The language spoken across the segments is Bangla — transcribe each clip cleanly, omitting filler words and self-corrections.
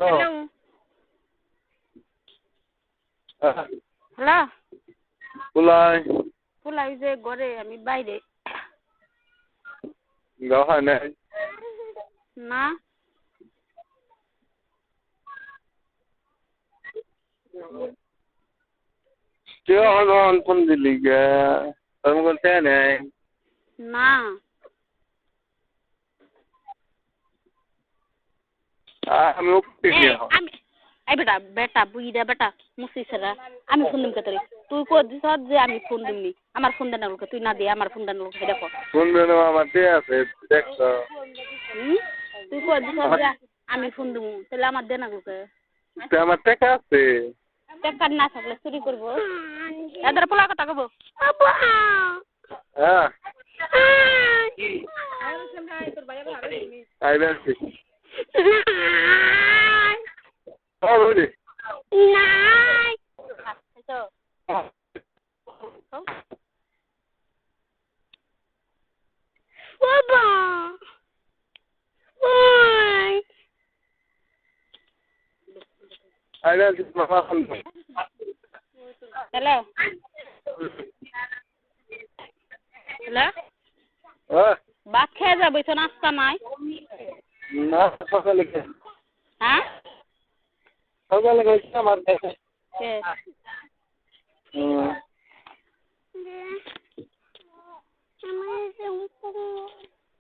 হ্যালো হ্যালো Pulai, ফুলাই যে ঘরে আমি বাইরে gak aneh. না Chưa on pun di liga. Kamu kan aneh. না আমি ওকে দিয়া। আমি এই বেটা বেটা বুইরা বেটা মুসিসরা আমি ফোন দিম কতরে তুই কো দিছ যে আমি ফোন দিমনি আমার ফোন দেন লোক তুই না দে আমার ফোন দেন লোক দেখো ফোন দেন আমার তে আছে দেখছো। তুই কো দিছ যে আমি ফোন দিমু তাহলে আমার দেন লোক তে আমার টাকা আছে। টাকা না থাকলে চুরি করব এদের পোলা কথা কব হ্যাঁ আইবেন Already. নাই তো বাবা ওই আইবেন মামা ফোন হ্যালো হ্যালো হ্যাঁ ভাত খেয়ে যাবে তো নাস্তা নাই না সকালে হ্যাঁ সকালে গেছি আমার কাছে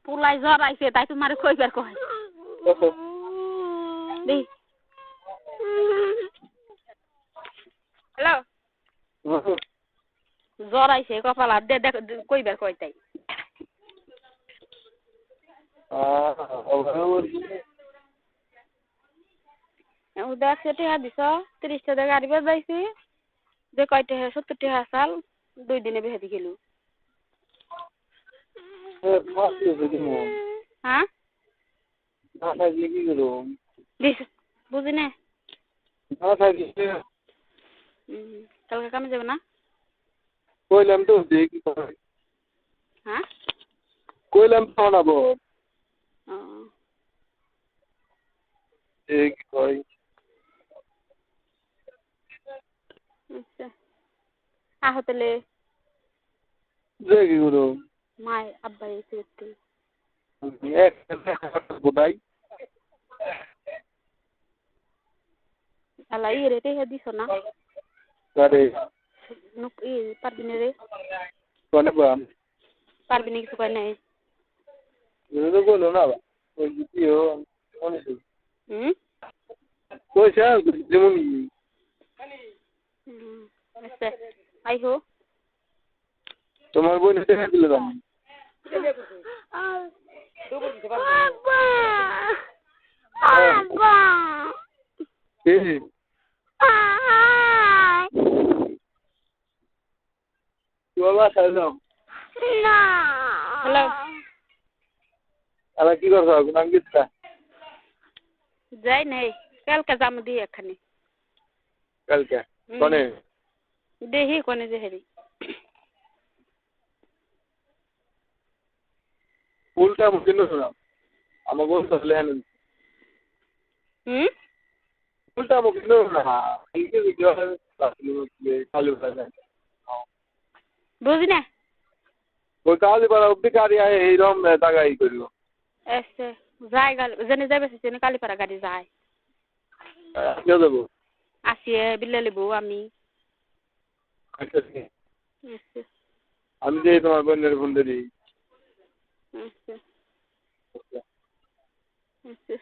পুলাই জ্বর আইছে তাই তোমার কইবার কয় দেই হ্যালো জ্বর আইছে কপালা দে দেখ কইবার কয় তাই উদা টাকা দিছ 30 টাকা গাড়ি বাজাইছি যে কয়টা 70 টাকা সাল 2 দিনে বেহেদি গেল হ্যাঁ বুঝি না কালকে কামে যাবে না কইলাম তো দেখি হ্যাঁ কইলাম তো না বল ও ঠিক কই আচ্ছা আহতলে দেখি গুরু মাই আব্বা এসে এক বুদাই আলা রে তে দিছ না আরে নুক পারবি না রে কোনে বাম পারবি না কিছু কই নাই তো বলো না ওই জিও কোনে কই স্যার যেমন আচ্ছা আই হো তোমার বোন টাকা দিল দাম আব্বা আব্বা কি বাবা হ্যালো না হ্যালো আলা কি করছ নাম কিটা যাই নাই কালকে যাম দি এখানে কালকে কোনে দেহি কোনে যে হেরি ফুলটা মুকিন না আমার বল তাহলে হেন ফুলটা মুকিন না এই যে ভিডিও চালু করে বুঝি না ওই কালি পাড়া অব্দি গাড়ি আয় এইরকম টাকাই করিব এসে যাই গাল জেনে যাবে সেনে কালীপাড়া গাড়ি যায় কেউ দেবো আসিয়ে বিলে লিব আমি আমি যে তোমার বোনের ফোন ধরি আচ্ছা আচ্ছা